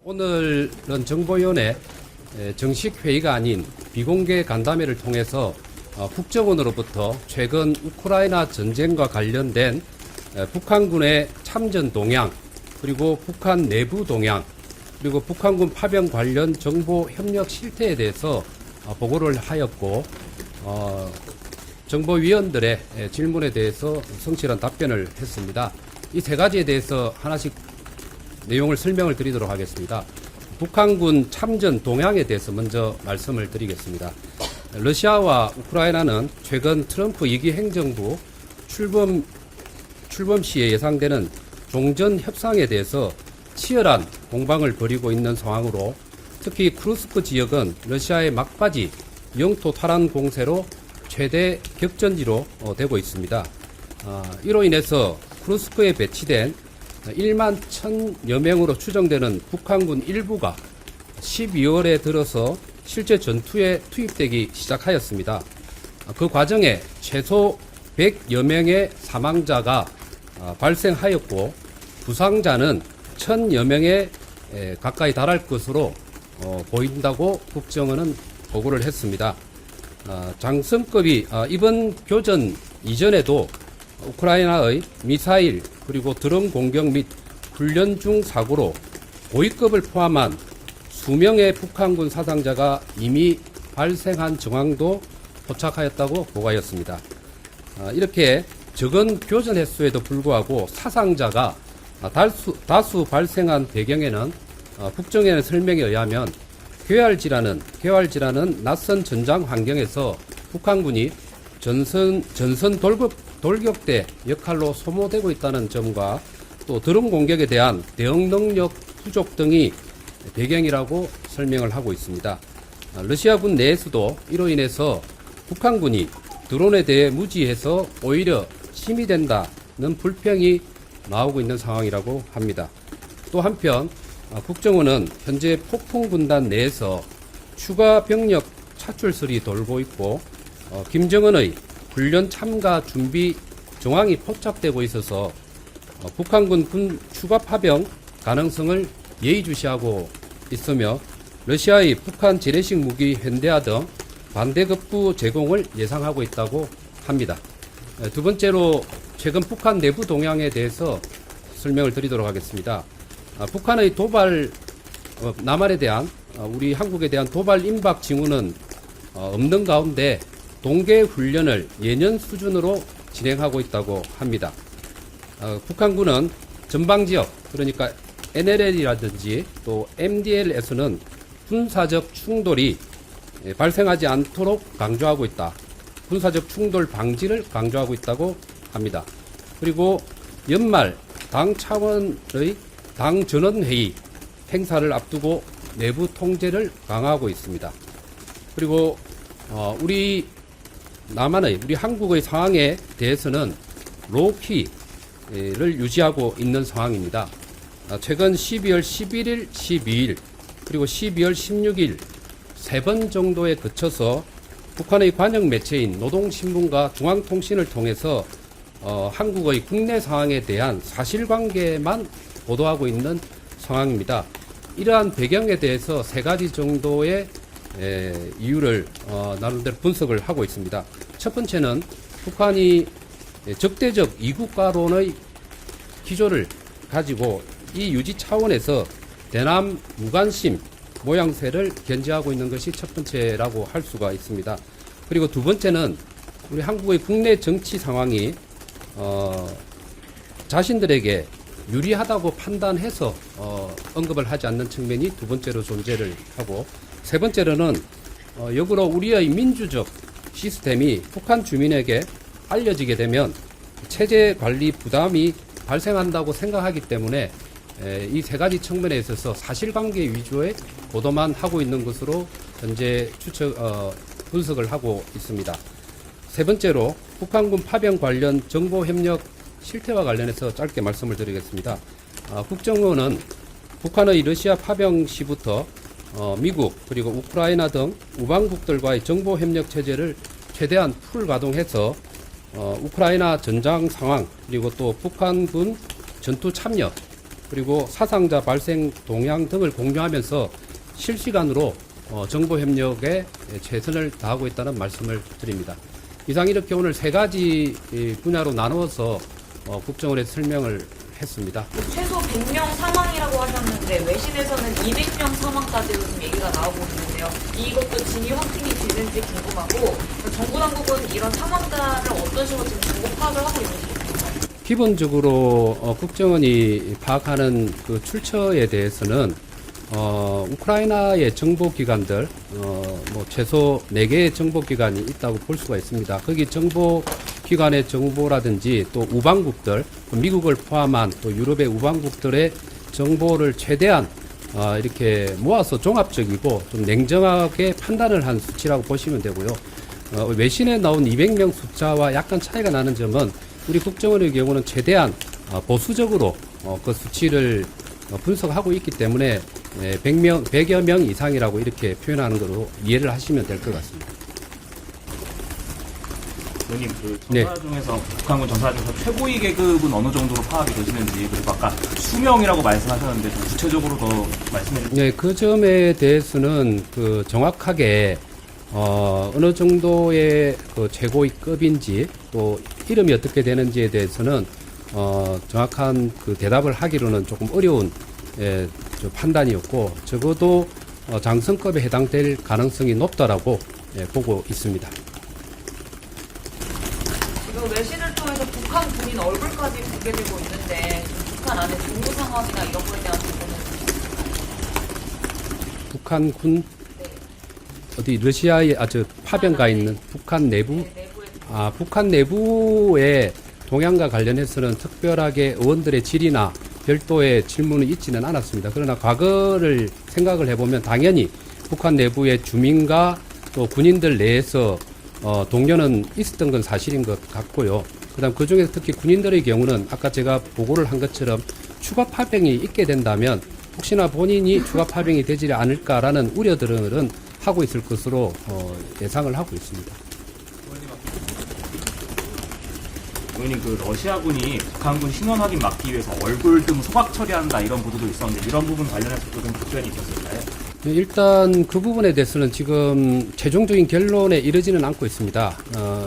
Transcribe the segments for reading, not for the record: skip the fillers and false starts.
오늘은 정보위원회 정식 회의가 아닌 비공개 간담회를 통해서 국정원으로부터 최근 우크라이나 전쟁과 관련된 북한군의 참전 동향, 그리고 북한 내부 동향, 그리고 북한군 파병 관련 정보 협력 실태에 대해서 보고를 하였고, 정보위원들의 질문에 대해서 성실한 답변을 했습니다. 이 세 가지에 대해서 하나씩 내용을 설명을 드리도록 하겠습니다. 북한군 참전 동향에 대해서 먼저 말씀을 드리겠습니다. 러시아와 우크라이나는 최근 트럼프 2기 행정부 출범 시에 예상되는 종전 협상에 대해서 치열한 공방을 벌이고 있는 상황으로, 특히 크루스크 지역은 러시아의 막바지 영토 탈환 공세로 최대 격전지로 되고 있습니다. 이로 인해서 크루스크에 배치된 1만 1,000여 명으로 추정되는 북한군 일부가 12월에 들어서 실제 전투에 투입되기 시작하였습니다. 그 과정에 최소 100여 명의 사망자가 발생하였고, 부상자는 1,000여 명에 가까이 달할 것으로 보인다고 국정원은 보고를 했습니다. 장성급이 이번 교전 이전에도 우크라이나의 미사일 그리고 드론 공격 및 훈련 중 사고로 고위급을 포함한 수명의 북한군 사상자가 이미 발생한 정황도 포착하였다고 보고하였습니다. 이렇게 적은 교전 횟수에도 불구하고 사상자가 다수 발생한 배경에는 국정원의 설명에 의하면 개활지라는 낯선 전장 환경에서 북한군이 전선 돌격대 역할로 소모되고 있다는 점과, 또 드론 공격에 대한 대응 능력 부족 등이 배경이라고 설명을 하고 있습니다. 러시아군 내에서도 이로 인해서 북한군이 드론에 대해 무지해서 오히려 힘이 된다는 불평이 나오고 있는 상황이라고 합니다. 또 한편 국정원은 현재 폭풍군단 내에서 추가 병력 차출설이 돌고 있고, 김정은의 훈련 참가 준비 정황이 포착되고 있어서 북한군 군 추가 파병 가능성을 예의주시하고 있으며, 러시아의 북한 재래식 무기 현대화 등 반대급부 제공을 예상하고 있다고 합니다. 두 번째로 최근 북한 내부 동향에 대해서 설명을 드리도록 하겠습니다. 북한의 도발, 남한에 대한, 우리 한국에 대한 도발 임박 징후는 없는 가운데 동계 훈련을 예년 수준으로 진행하고 있다고 합니다. 북한군은 전방지역, 그러니까 NLL이라든지 또 MDL에서는 군사적 충돌이 발생하지 않도록 강조하고 있다. 군사적 충돌 방지를 강조하고 있다고 합니다. 그리고 연말 당 차원의 당 전원회의 행사를 앞두고 내부 통제를 강화하고 있습니다. 그리고 우리 한국의 상황에 대해서는 로우키를 유지하고 있는 상황입니다. 최근 12월 11일, 12일, 그리고 12월 16일 3번 정도에 거쳐서 북한의 관영 매체인 노동신문과 중앙통신을 통해서 한국의 국내 상황에 대한 사실관계만 보도하고 있는 상황입니다. 이러한 배경에 대해서 세 가지 정도의 이유를 나름대로 분석을 하고 있습니다. 첫 번째는 북한이 적대적 이국가론의 기조를 가지고 이 유지 차원에서 대남 무관심 모양새를 견지하고 있는 것이 첫 번째라고 할 수가 있습니다. 그리고 두 번째는 우리 한국의 국내 정치 상황이 자신들에게 유리하다고 판단해서 언급을 하지 않는 측면이 두 번째로 존재를 하고, 세 번째로는 역으로 우리의 민주적 시스템이 북한 주민에게 알려지게 되면 체제 관리 부담이 발생한다고 생각하기 때문에 이 세 가지 측면에 있어서 사실관계 위주의 보도만 하고 있는 것으로 현재 분석을 하고 있습니다. 세 번째로 북한군 파병 관련 정보협력 실태와 관련해서 짧게 말씀을 드리겠습니다. 국정원은 북한의 러시아 파병 시부터 미국 그리고 우크라이나 등 우방국들과의 정보협력 체제를 최대한 풀 가동해서 우크라이나 전장 상황, 그리고 또 북한군 전투 참여, 그리고 사상자 발생 동향 등을 공유하면서 실시간으로 정보 협력에 최선을 다하고 있다는 말씀을 드립니다. 이상 이렇게 오늘 세 가지 분야로 나누어서 국정원에 설명을 했습니다. 최소 100명 사망이라고 하셨는데 외신에서는 200명 사망까지도 지금 얘기가 나오고 있는데요. 이것도 진위 확진이 되는지 궁금하고 정부 당국은 이런 사망자를 어떤 식으로 지금 정보 파악을 하고 있는지 궁금합니다. 기본적으로 국정원이 파악하는 그 출처에 대해서는 우크라이나의 정보기관들 뭐 최소 4개의 정보기관이 있다고 볼 수가 있습니다. 거기 정보기관의 정보라든지 또 우방국들, 미국을 포함한 또 유럽의 우방국들의 정보를 최대한 이렇게 모아서 종합적이고 좀 냉정하게 판단을 한 수치라고 보시면 되고요. 외신에 나온 200명 숫자와 약간 차이가 나는 점은 우리 국정원의 경우는 최대한 보수적으로 그 수치를 분석하고 있기 때문에 100여 명 이상이라고 이렇게 표현하는 것으로 이해를 하시면 될 것 같습니다. 의원님, 그 전사 중에서 북한군 전사 중에서 최고위 계급은 어느 정도로 파악이 되시는지, 그리고 아까 수명이라고 말씀하셨는데 좀 구체적으로 더 말씀해 주세요. 네, 그 점에 대해서는 그 정확하게 어느 정도의 그 최고위급인지 또 이름이 어떻게 되는지에 대해서는 정확한 그 대답을 하기로는 조금 어려운 저 판단이었고 적어도 장성급에 해당될 가능성이 높다라고 보고 있습니다. 지금 외신을 통해서 북한 군인 얼굴까지 공개되고 있는데 북한 안에 정부 상황이나 이런 거에 대한 정보는 북한 군 어디 러시아에 파병가 있는 북한 내부 내부에 북한 내부의 동향과 관련해서는 특별하게 의원들의 질의나 별도의 질문은 있지는 않았습니다. 그러나 과거를 생각을 해보면 당연히 북한 내부의 주민과 또 군인들 내에서 동료는 있었던 건 사실인 것 같고요. 그다음 그 중에서 특히 군인들의 경우는 아까 제가 보고를 한 것처럼 추가 파병이 있게 된다면 혹시나 본인이 추가 파병이 되지 않을까라는 우려들은 하고 있을 것으로 예상을 하고 있습니다. 의원님, 그 러시아군이 북한군 신원 확인 막기 위해서 얼굴 등 소각 처리한다 이런 보도도 있었는데 이런 부분 관련해서도 좀 답변이 있었을까요? 일단 그 부분에 대해서는 지금 최종적인 결론에 이르지는 않고 있습니다.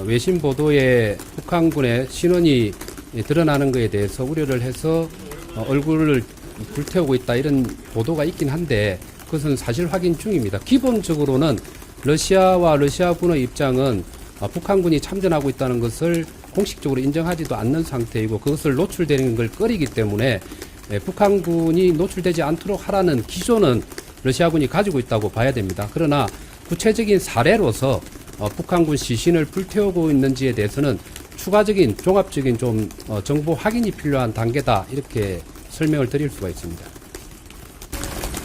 외신 보도에 북한군의 신원이 드러나는 것에 대해서 우려를 해서 얼굴을 불태우고 있다 이런 보도가 있긴 한데 그것은 사실 확인 중입니다. 기본적으로는 러시아와 러시아군의 입장은 북한군이 참전하고 있다는 것을 공식적으로 인정하지도 않는 상태이고 그것을 노출되는 걸 꺼리기 때문에 북한군이 노출되지 않도록 하라는 기조는 러시아군이 가지고 있다고 봐야 됩니다. 그러나 구체적인 사례로서 북한군 시신을 불태우고 있는지에 대해서는 추가적인 종합적인 좀 정보 확인이 필요한 단계다 이렇게 설명을 드릴 수가 있습니다.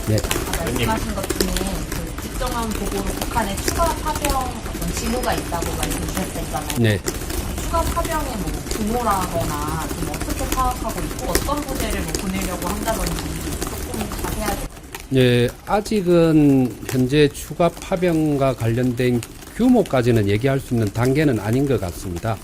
네. 말씀하신 것 중에 그 국정원 보고로 북한에 추가 파병 어떤 징후가 있다고 말씀주셨잖아요. 네. 추가 파병의 뭐 규모라거나 좀 어떻게 파악하고 있고 어떤 부대를 뭐 보내려고 한다든지 조금 자세하게. 예, 아직은 현재 추가 파병과 관련된 규모까지는 얘기할 수 있는 단계는 아닌 것 같습니다.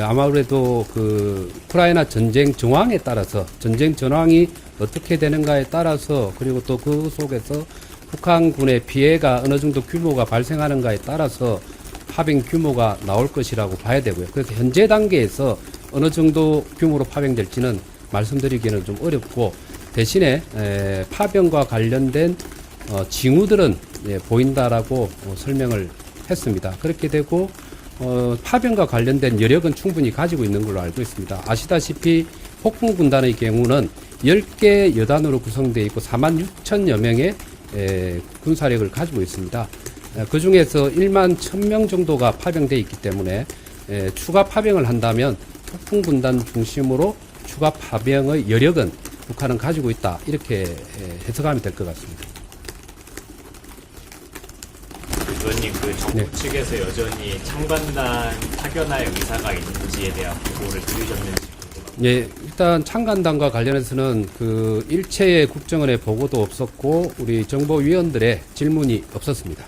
아무래도 그 우크라이나 전쟁 정황에 따라서 전쟁 전황이 어떻게 되는가에 따라서 그리고 또 그 속에서 북한군의 피해가 어느 정도 규모가 발생하는가에 따라서 파병 규모가 나올 것이라고 봐야 되고요. 그래서 현재 단계에서 어느 정도 규모로 파병될지는 말씀드리기는 좀 어렵고 대신에 파병과 관련된 징후들은 보인다라고 설명을 했습니다. 그렇게 되고 파병과 관련된 여력은 충분히 가지고 있는 걸로 알고 있습니다. 아시다시피 폭풍군단의 경우는 10개 여단으로 구성되어 있고 46,000여 명의 군사력을 가지고 있습니다. 그 중에서 1만 1,000명 정도가 파병되어 있기 때문에 추가 파병을 한다면 폭풍군단 중심으로 추가 파병의 여력은 북한은 가지고 있다. 이렇게 해석하면 될 것 같습니다. 의원님, 그 정부 측에서 여전히 창간단 파견할 의사가 있는지에 대한 보고를 들으셨는지 궁금합니다. 예, 일단 창간단과 관련해서는 그 일체의 국정원의 보고도 없었고 우리 정보위원들의 질문이 없었습니다.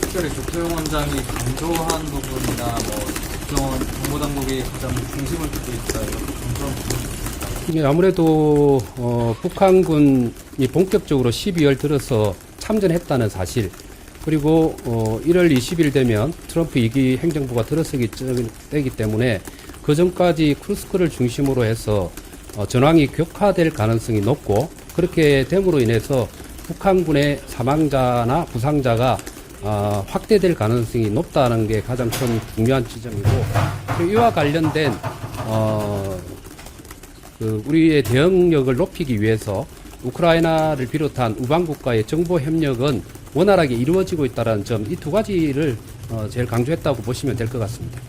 특별히 조태용 원장이 강조한 부분이나 뭐 국정원 정보당국이 가장 중심을 두고 있다 이렇게 평가하고 이게 아무래도 북한군이 본격적으로 12월 들어서 참전했다는 사실, 그리고 1월 20일 되면 트럼프 2기 행정부가 들어서기 때기 때문에 그 전까지 크루스크를 중심으로 해서 전황이 격화될 가능성이 높고, 그렇게 됨으로 인해서 북한군의 사망자나 부상자가 확대될 가능성이 높다는 게 가장 큰 중요한 지점이고, 그리고 이와 관련된 우리의 대응력을 높이기 위해서 우크라이나를 비롯한 우방국가의 정보 협력은 원활하게 이루어지고 있다는 점, 이 두 가지를 제일 강조했다고 보시면 될 것 같습니다.